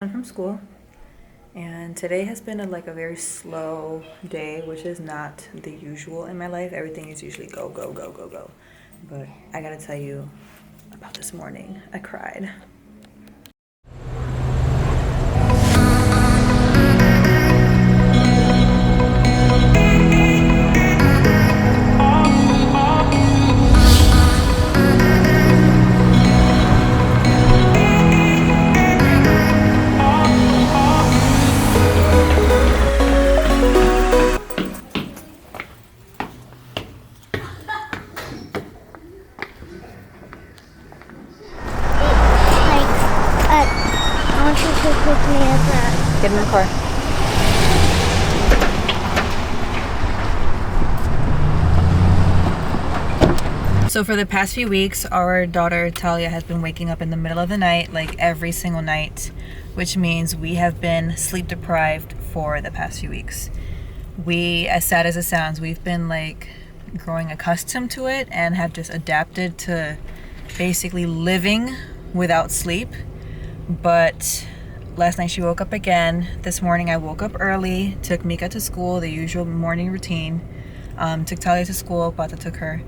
From school, and today has been a very slow day, which is not the usual in my life. Everything is usually go go go go go, but I gotta tell you about this morning. I cried. I want you to pick me up. Get in the car. So for the past few weeks, our daughter Talia has been waking up in the middle of the night, like every single night, which means we have been sleep deprived for the past few weeks. As sad as it sounds, we've been like growing accustomed to it and have just adapted to basically living without sleep. But last night she woke up again. This morning I woke up early, took Mika to school, the usual morning routine. Took Talia to school, Bata took her.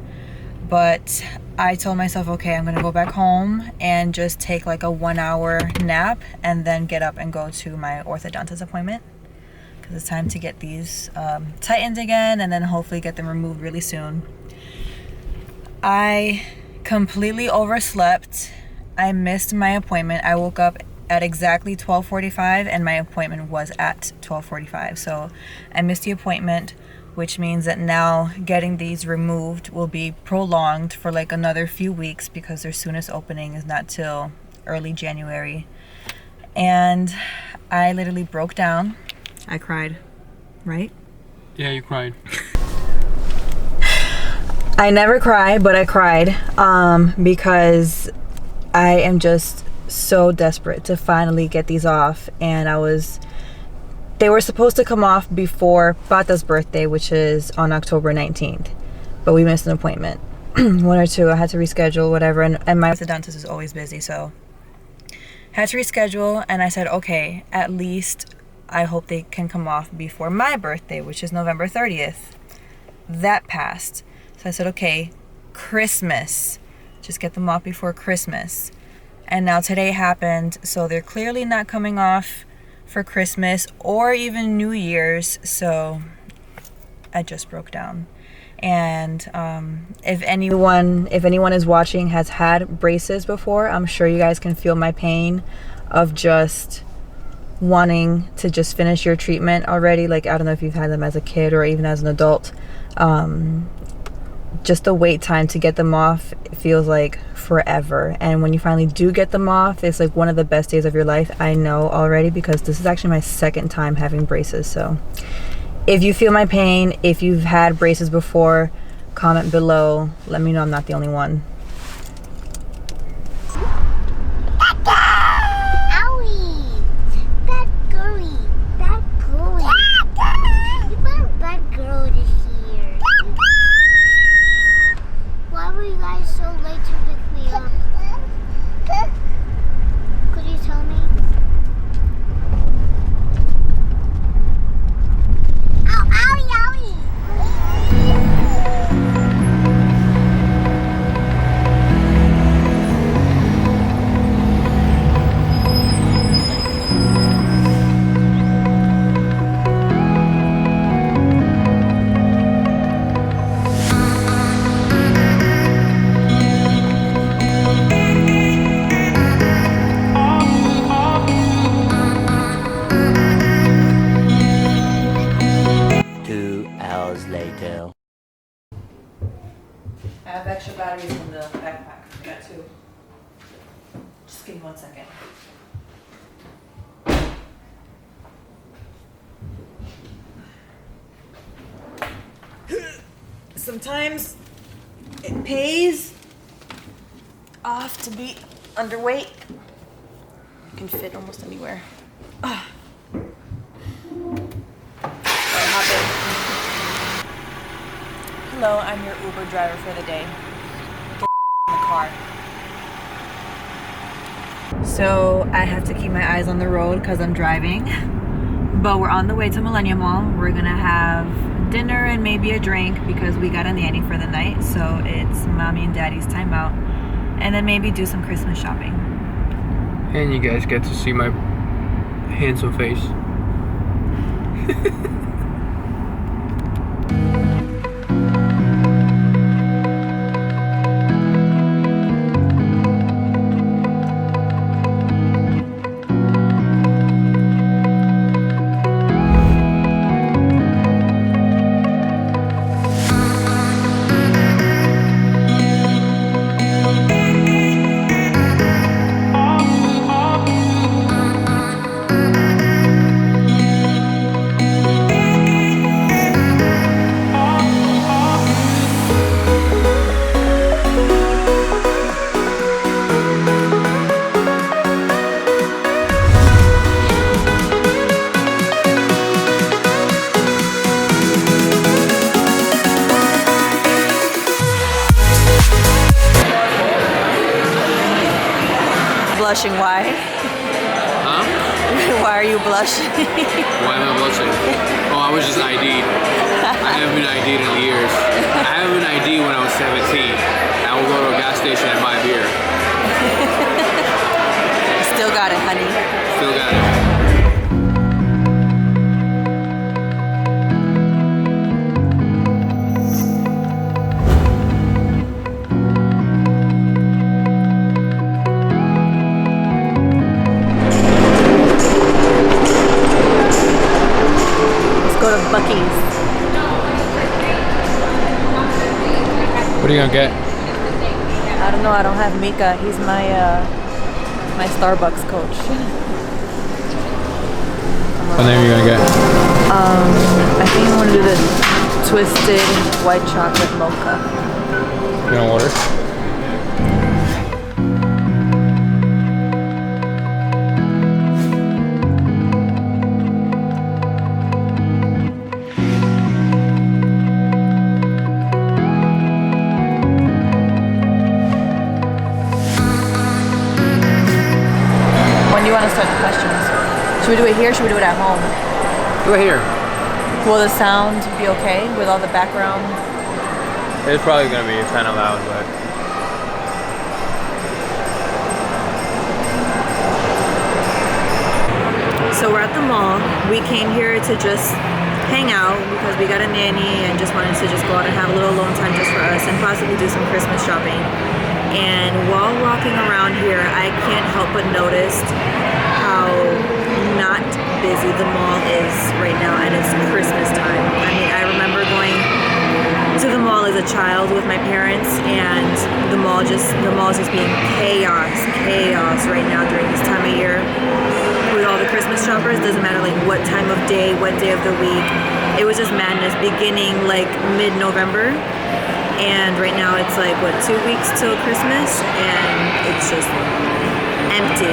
But I told myself, okay, I'm gonna go back home and just take like a 1 hour nap and then get up and go to my orthodontist appointment, because it's time to get these tightened again and then hopefully get them removed really soon. I completely overslept. I missed my appointment. I woke up at exactly 12:45 and my appointment was at 12:45. So I missed the appointment, which means that now getting these removed will be prolonged for like another few weeks because their soonest opening is not till early January. And I literally broke down. I cried, right? Yeah, you cried. I never cry, but I cried because I am just so desperate to finally get these off. And they were supposed to come off before Bata's birthday, which is on October 19th, but we missed an appointment. One or two, I had to reschedule, whatever, and my orthodontist is always busy, so had to reschedule. And I said, okay, at least I hope they can come off before my birthday, which is November 30th. That passed. So I said, okay, Christmas, just get them off before Christmas. And now today happened, so they're clearly not coming off for Christmas or even New Year's. So I just broke down. And if anyone is watching has had braces before, I'm sure you guys can feel my pain of just wanting to just finish your treatment already. Like, I don't know if you've had them as a kid or even as an adult. Just the wait time to get them off feels like forever, and when you finally do get them off, it's like one of the best days of your life. I know already, because this is actually my second time having braces. So if you feel my pain, if you've had braces before, comment below, let me know I'm not the only one. Owie! Bad girly. Bad girly. You got a bad girl this year. Why were you guys so late to pick me up? Could you tell me? Ow, owie, owie! Later. I have extra batteries in the backpack. I got two. Just give me 1 second. Sometimes it pays off to be underweight. You can fit almost anywhere. Alright, hop in. Hello, I'm your Uber driver for the day. Get in the car. So I have to keep my eyes on the road because I'm driving. But we're on the way to Millennium Mall. We're gonna have dinner and maybe a drink because we got a nanny for the night. So it's mommy and daddy's time out. And then maybe do some Christmas shopping. And you guys get to see my handsome face. Blushing, why? Huh? Why are you blushing? Why am I blushing? Oh, I was just ID'd. I haven't been ID'd in years. I haven't been ID'd when I was 17. I will go to a gas station and buy beer. Still got it, honey. Still got it. Buc-ee's. What are you gonna get? I don't know. I don't have Mika. He's my my Starbucks coach. What name are you gonna get? I think I want to do the twisted white chocolate mocha. You gonna order? Should we do it here or should we do it at home? Do it here. Will the sound be okay with all the background? It's probably gonna be kind of loud, but. So we're at the mall. We came here to just hang out because we got a nanny and just wanted to just go out and have a little alone time just for us and possibly do some Christmas shopping. And while walking around here, I can't help but notice how not busy the mall is right now, and it's Christmas time. I mean, I remember going to the mall as a child with my parents, and the mall is just being chaos right now during this time of year with all the Christmas shoppers. Doesn't matter like what time of day, what day of the week. It was just madness beginning like mid-November. And right now it's like, what, 2 weeks till Christmas? And it's just empty.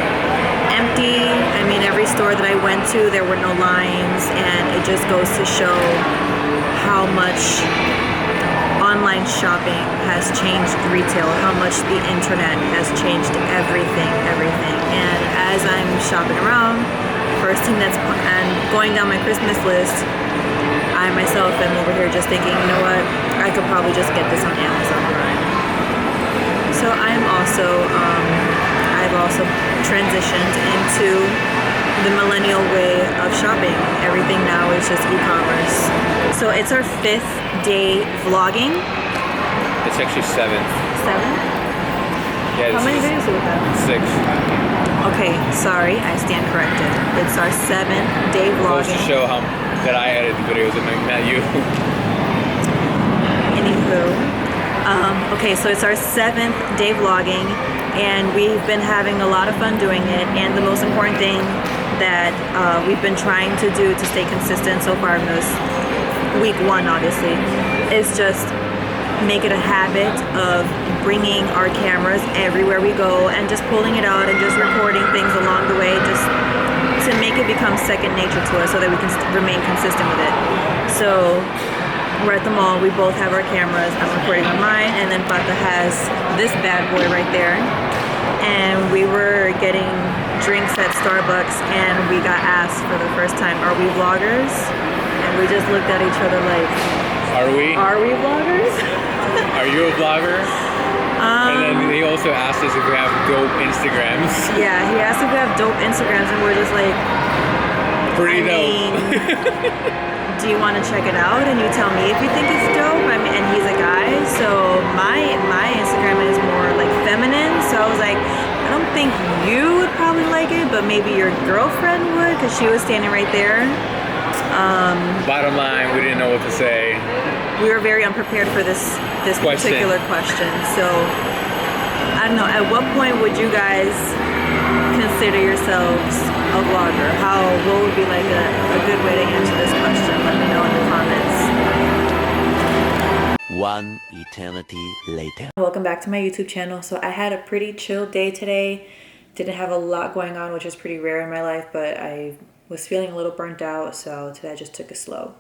I mean, every store that I went to, there were no lines. And it just goes to show how much online shopping has changed retail, how much the internet has changed everything. And as I'm shopping around, first thing and going down my Christmas list, I myself am over here just thinking, you know what, I could probably just get this on Amazon Prime. So I've also transitioned into the millennial way of shopping. Everything now is just e-commerce. So it's our 5th day vlogging. It's actually 7th. 7th? Yeah. How many days is that? 6. Okay, sorry, I stand corrected. It's our 7th day vlogging. Goes to show how that I edit the videos and not you. Anywho. Okay, so it's our 7th day vlogging, and we've been having a lot of fun doing it. And the most important thing that we've been trying to do to stay consistent so far in this week 1, obviously, is just make it a habit of bringing our cameras everywhere we go and just pulling it out and just recording things along the way, just to make it become second nature to us so that we can remain consistent with it. So we're at the mall, we both have our cameras. I'm recording on mine, and then Pata has this bad boy right there. and we were getting drinks at Starbucks, and we got asked for the first time, "Are we vloggers?" And we just looked at each other like, Are we? "Are we vloggers?" Are you a vlogger? And then he also asked us if we have dope Instagrams. Yeah, he asked if we have dope Instagrams, and we're just like, Pretty I dope. mean, do you want to check it out? And you tell me if you think it's dope. I mean, and he's a guy, so my Instagram is more like feminine. So I was like, I don't think you would probably like it, but maybe your girlfriend would, because she was standing right there. Bottom line, we didn't know what to say. We were very unprepared for this particular question. So I don't know. At what point would you guys consider yourselves a vlogger? What would be like a good way to answer this question? Let me know in the comments. One eternity later. Welcome back to my YouTube channel. So I had a pretty chill day today. Didn't have a lot going on, which is pretty rare in my life, but I was feeling a little burnt out, so today I just took it slow.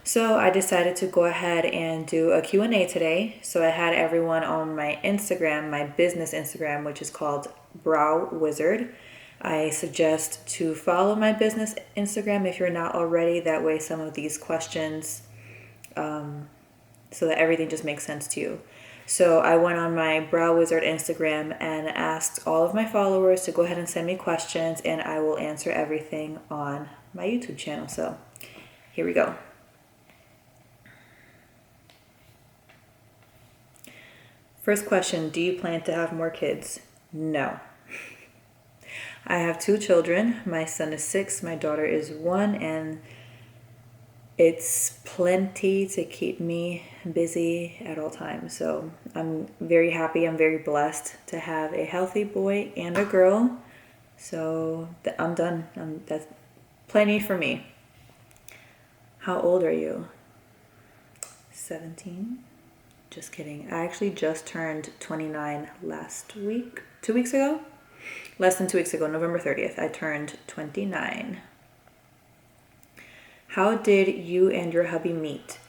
So I decided to go ahead and do a Q&A today. So I had everyone on my Instagram, my business Instagram, which is called Brow Wizard. I suggest to follow my business Instagram if you're not already. That way some of these questions, so that everything just makes sense to you. So I went on my Brow Wizard Instagram and asked all of my followers to go ahead and send me questions, and I will answer everything on my YouTube channel. So here we go. First question, do you plan to have more kids? No. I have 2 children. My son is 6, my daughter is 1, and it's plenty to keep me busy at all times. So I'm very happy, I'm very blessed to have a healthy boy and a girl. So I'm done. That's plenty for me. How old are you? 17. Just kidding. I actually just turned 29 last week, 2 weeks ago. Less than 2 weeks ago, November 30th, I turned 29. How did you and your hubby meet?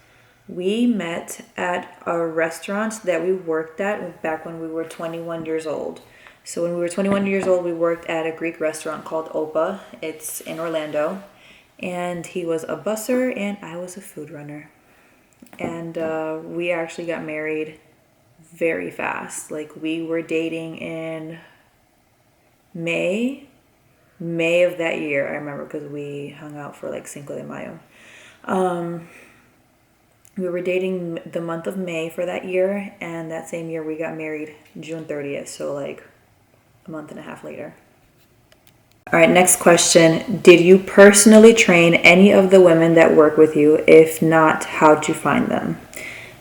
We met at a restaurant that we worked at back when we were 21 years old. So when we were 21 years old, we worked at a Greek restaurant called Opa. It's in Orlando. And he was a busser and I was a food runner. And we actually got married very fast. Like, we were dating in May of that year. I remember because we hung out for like Cinco de Mayo. We were dating the month of May for that year, and that same year we got married June 30th, so like a month and a half later. All right, next question. Did you personally train any of the women that work with you? If not, how'd you find them?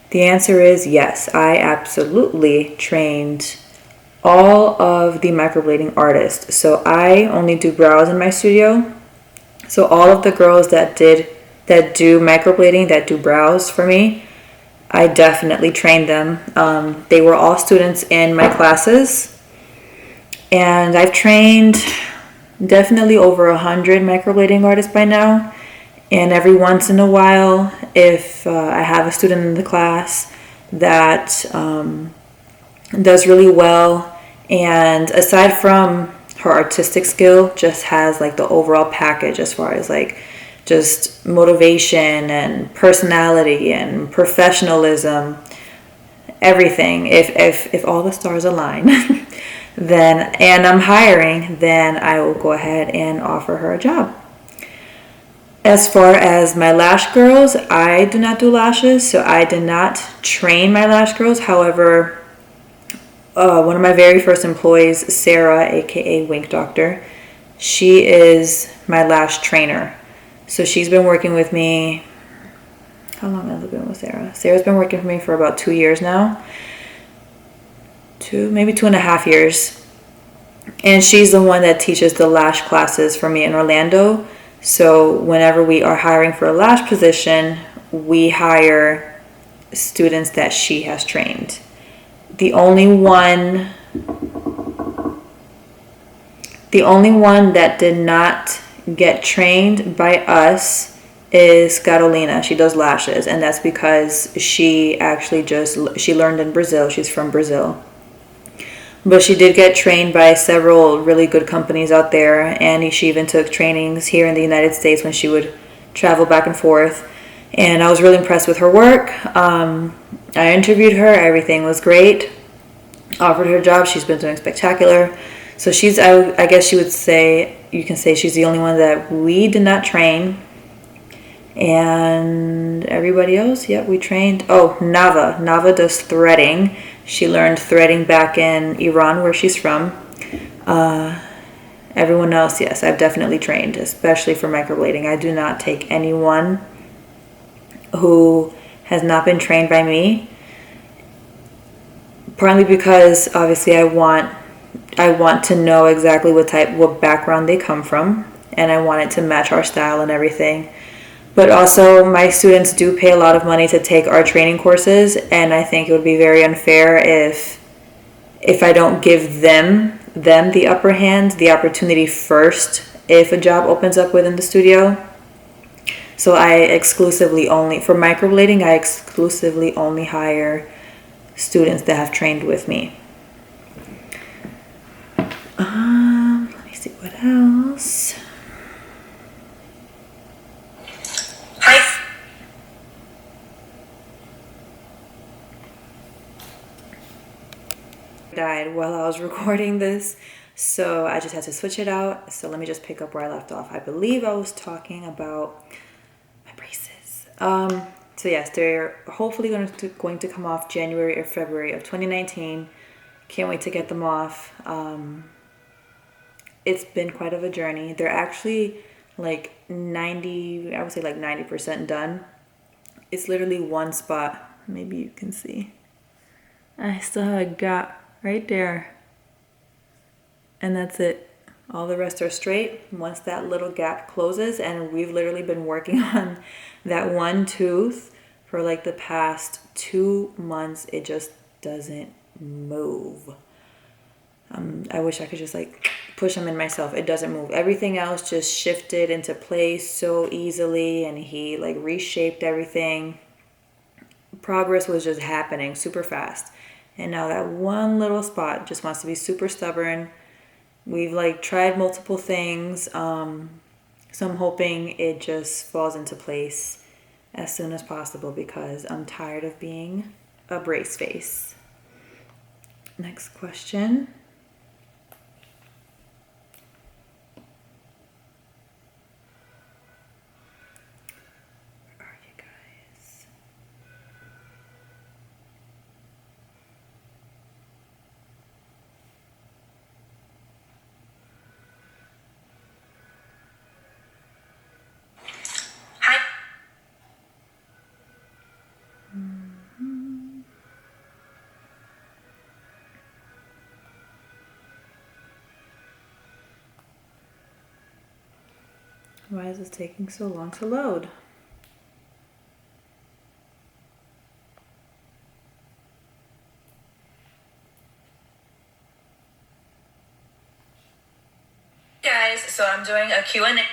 The answer is yes. I absolutely trained all of the microblading artists. So I only do brows in my studio. So all of the girls that do microblading, that do brows for me, I definitely trained them. They were all students in my classes. And I've trained definitely over 100 microblading artists by now. And every once in a while, if I have a student in the class that does really well, and aside from her artistic skill, just has like the overall package as far as like just motivation and personality and professionalism, everything. If all the stars align, then, and I'm hiring, then I will go ahead and offer her a job. As far as my lash girls, I do not do lashes, so I did not train my lash girls. However, one of my very first employees, Sarah, aka Wink Doctor, she is my lash trainer. So she's been working with me. How long has it been with Sarah? Sarah's been working for me for about 2 years now. Maybe 2.5 years. And she's the one that teaches the lash classes for me in Orlando. So whenever we are hiring for a lash position, we hire students that she has trained. The only one that did not get trained by us is Carolina. She does lashes, and that's because she actually she learned in Brazil. She's from Brazil. But she did get trained by several really good companies out there, and she even took trainings here in the United States when she would travel back and forth. And I was really impressed with her work. I interviewed her, everything was great. Offered her a job, she's been doing spectacular. So she's, I guess you can say she's the only one that we did not train. And everybody else, yeah, we trained. Oh, Nava does threading. She learned threading back in Iran, where she's from. Everyone else, yes, I've definitely trained, especially for microblading. I do not take anyone who has not been trained by me, partly because obviously I want to know exactly what background they come from, and I want it to match our style and everything. But also, my students do pay a lot of money to take our training courses, and I think it would be very unfair if I don't give them the upper hand, the opportunity first, if a job opens up within the studio. So I exclusively only, for microblading, I exclusively only hire students that have trained with me. Let me see what else. Died while I was recording this, so I just had to switch it out. So let me just pick up where I left off. I believe I was talking about my braces. So yes, they're hopefully going to come off January or February of 2019. Can't wait to get them off. It's been quite of a journey. They're actually like 90% done. It's literally one spot. Maybe you can see. I still have a gap right there, and that's it. All the rest are straight. Once that little gap closes, and we've literally been working on that one tooth for like the past 2 months, it just doesn't move. I wish I could just like push them in myself. It doesn't move. Everything else just shifted into place so easily, and he like reshaped everything. Progress was just happening super fast. And now that one little spot just wants to be super stubborn. We've like tried multiple things. So I'm hoping it just falls into place as soon as possible, because I'm tired of being a brace face. Next question. Where are you guys? Why is this taking so long to load? Guys, so I'm doing a Q&A.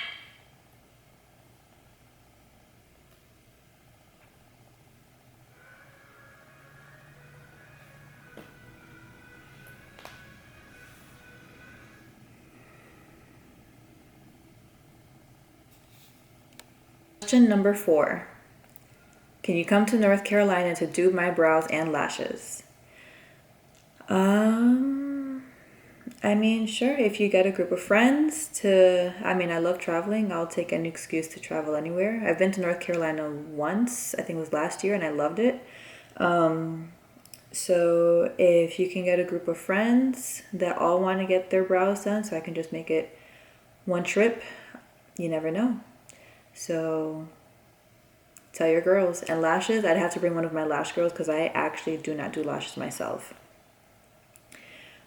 Question number 4. Can you come to North Carolina to do my brows and lashes? I mean, sure, if you get a group of friends I love traveling. I'll take any excuse to travel anywhere. I've been to North Carolina once, I think it was last year, and I loved it. So if you can get a group of friends that all want to get their brows done, so I can just make it one trip, you never know. So tell your girls. And lashes, I'd have to bring one of my lash girls, because I actually do not do lashes myself.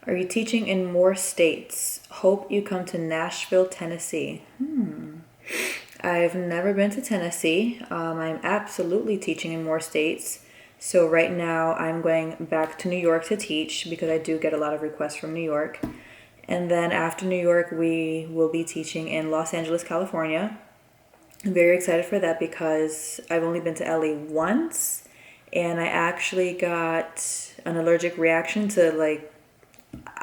Are you teaching in more states? Hope you come to Nashville, Tennessee. I've never been to Tennessee. I'm absolutely teaching in more states. So right now I'm going back to New York to teach, because I do get a lot of requests from New York. And then after New York, we will be teaching in Los Angeles, California. I'm very excited for that, because I've only been to LA once, and I actually got an allergic reaction to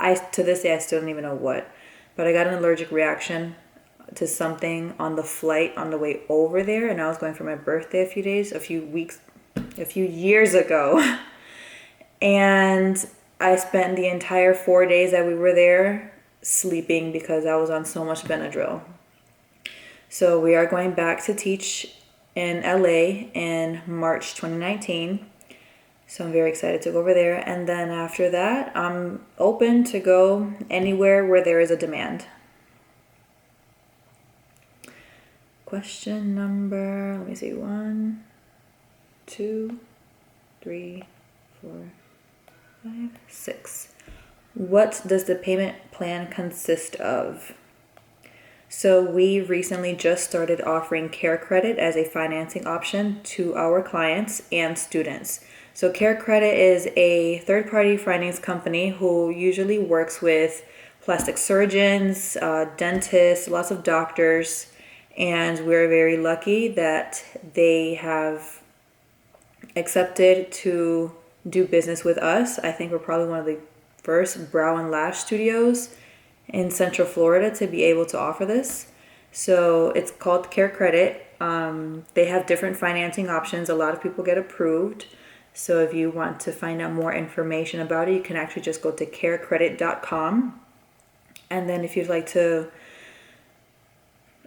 I to this day I still don't even know what, but I got an allergic reaction to something on the flight on the way over there, and I was going for my birthday a few years ago. And I spent the entire 4 days that we were there sleeping because I was on so much Benadryl. So we are going back to teach in LA in March 2019. So I'm very excited to go over there. And then after that, I'm open to go anywhere where there is a demand. Question number, let me see, 1, 2, 3, 4, 5, 6. What does the payment plan consist of? So we recently just started offering Care Credit as a financing option to our clients and students. So Care Credit is a third-party finance company who usually works with plastic surgeons, dentists, lots of doctors, and we're very lucky that they have accepted to do business with us. I think we're probably one of the first brow and lash studios in Central Florida to be able to offer this. So it's called Care Credit. They have different financing options. A lot of people get approved. So if you want to find out more information about it, you can actually just go to carecredit.com. And then if you'd like to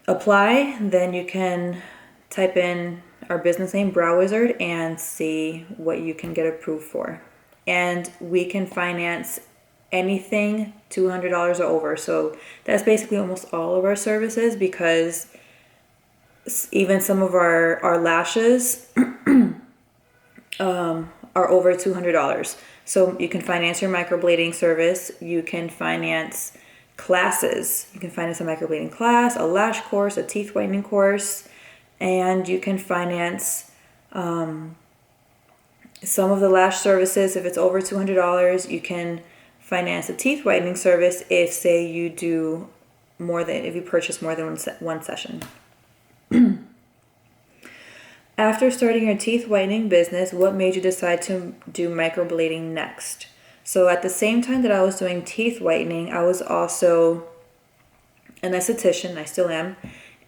apply, then you can type in our business name, Brow Wizard, and see what you can get approved for. And we can finance anything $200 or over. So that's basically almost all of our services, because even some of our lashes are over $200. So you can finance your microblading service. You can finance classes. You can finance a microblading class, a lash course, a teeth whitening course, and you can finance some of the lash services. If it's over $200, you can finance a teeth whitening service if, say, you do if you purchase more than one session. After starting your teeth whitening business, what made you decide to do microblading next? So at the same time that I was doing teeth whitening, I was also an esthetician. I still am.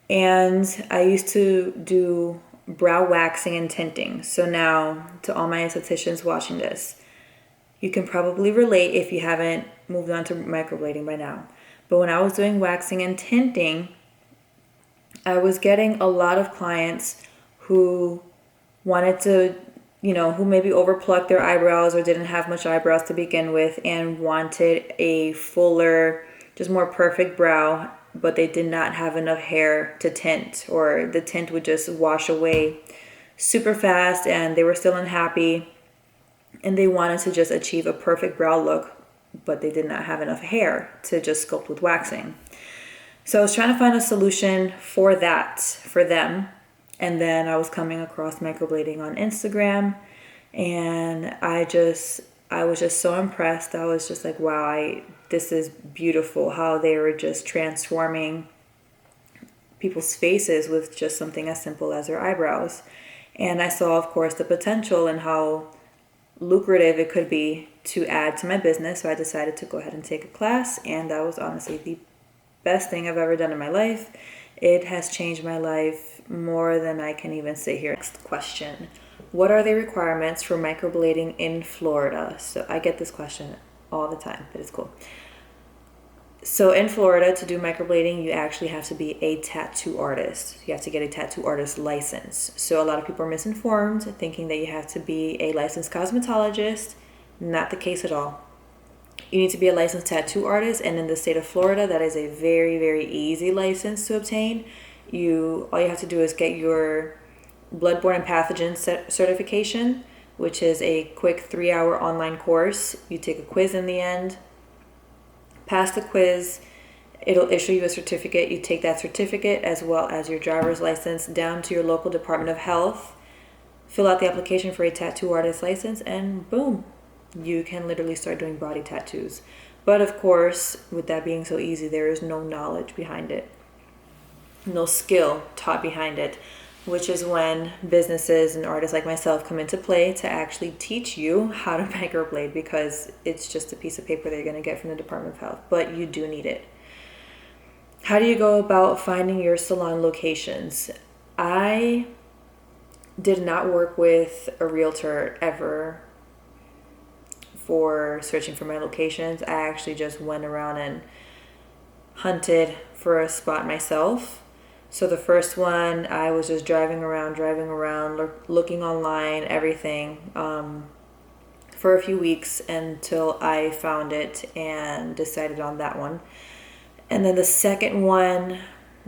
And I used to do brow waxing and tinting. So now, to all my estheticians watching this, you can probably relate if you haven't moved on to microblading by now. But when I was doing waxing and tinting, I was getting a lot of clients who wanted to, who maybe overplucked their eyebrows or didn't have much eyebrows to begin with and wanted a fuller, just more perfect brow, but they did not have enough hair to tint, or the tint would just wash away super fast and they were still unhappy and they wanted to just achieve a perfect brow look, but they did not have enough hair to just sculpt with waxing. So I was trying to find a solution for that, for them. And then I was coming across microblading on Instagram, and I was just so impressed. I was just like, wow, this is beautiful how they were just transforming people's faces with just something as simple as their eyebrows. And I saw, of course, the potential and how lucrative it could be to add to my business. So I decided to go ahead and take a class, and that was honestly the best thing I've ever done in my life. It has changed my life more than I can even say here. Next question. What are the requirements for microblading in Florida? So I get this question all the time, but it's cool. So in Florida, to do microblading, you actually have to be a tattoo artist. You have to get a tattoo artist license. So a lot of people are misinformed, thinking that you have to be a licensed cosmetologist. Not the case at all. You need to be a licensed tattoo artist, and in the state of Florida, that is a very, very easy license to obtain. All you have to do is get your bloodborne and pathogen certification, which is a quick 3-hour online course. You take a quiz in the end, pass the quiz, it'll issue you a certificate. You take that certificate as well as your driver's license down to your local Department of Health, fill out the application for a tattoo artist license, and boom, you can literally start doing body tattoos. But of course, with that being so easy, there is no knowledge behind it, no skill taught behind it. which is when businesses and artists like myself come into play to actually teach you how to microblade, because it's just a piece of paper that you're going to get from the Department of Health, but you do need it. How do you go about finding your salon locations? I did not work with a realtor ever for searching for my locations. I actually just went around and hunted for a spot myself. So the first one, I was just driving around, looking online, everything, for a few weeks until I found it and decided on that one. And then the second one,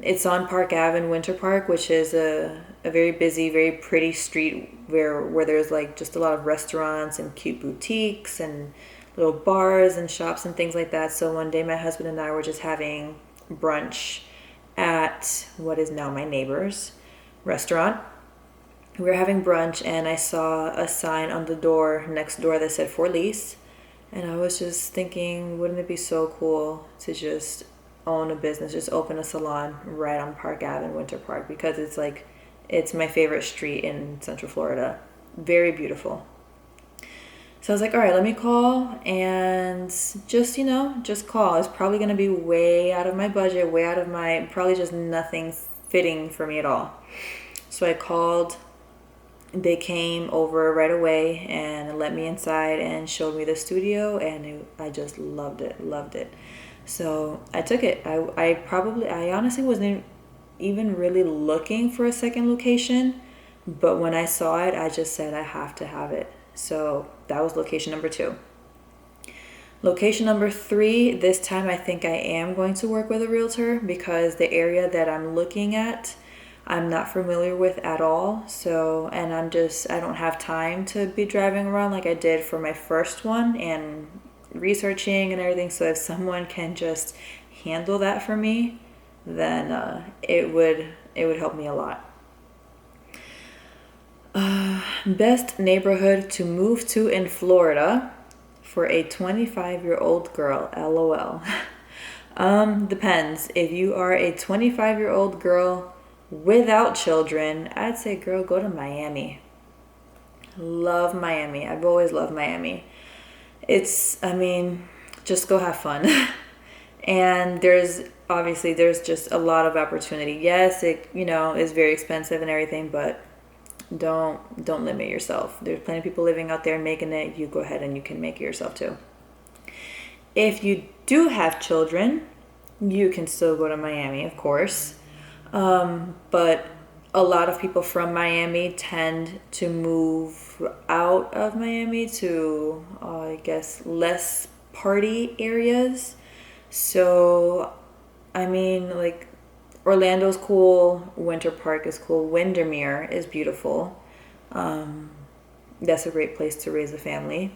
it's on Park Ave in Winter Park, which is a very busy, very pretty street where there's like just a lot of restaurants and cute boutiques and little bars and shops and things like that. So one day my husband and I were just having brunch at what is now my neighbor's restaurant. We were having brunch and I saw a sign on the door next door that said for lease. And I was just thinking, wouldn't it be so cool to just own a business, just open a salon right on Park Ave in Winter Park, because it's my favorite street in Central Florida. Very beautiful. So I was like, all right, let me call and just call. It's probably going to be way out of my budget, probably just nothing fitting for me at all. So I called. They came over right away and let me inside and showed me the studio, and I just loved it. So I took it. I honestly wasn't even really looking for a second location, but when I saw it, I just said I have to have it. So that was location number 2. Location number 3, this time I think I am going to work with a realtor, because the area that I'm looking at, I'm not familiar with at all. So, and I don't have time to be driving around like I did for my first one and researching and everything. So if someone can just handle that for me, then it would help me a lot. Best neighborhood to move to in Florida for a 25-year-old girl, LOL. Depends. If you are a 25-year-old girl without children, I'd say, girl, go to Miami. Love Miami. I've always loved Miami. Just go have fun. And there's just a lot of opportunity. Yes, it is very expensive and everything, but don't limit yourself. There's plenty of people living out there making it. You go ahead and you can make it yourself too. If you do have children, you can still go to Miami, of course. But a lot of people from Miami tend to move out of Miami to, I guess, less party areas. So, like, Orlando's cool, Winter Park is cool, Windermere is beautiful. That's a great place to raise a family.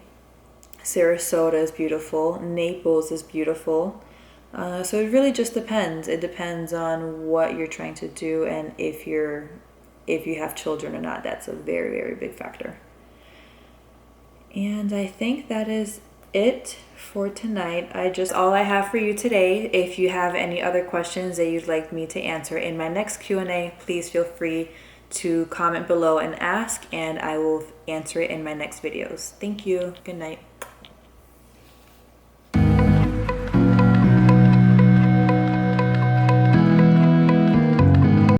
Sarasota is beautiful, Naples is beautiful. So it really just depends. It depends on what you're trying to do and if you have children or not. That's a very, very big factor. And I think that is it for tonight. All I have for you today. If you have any other questions that you'd like me to answer in my next Q&A, please feel free to comment below and ask, and I will answer it in my next videos. Thank you. Good night.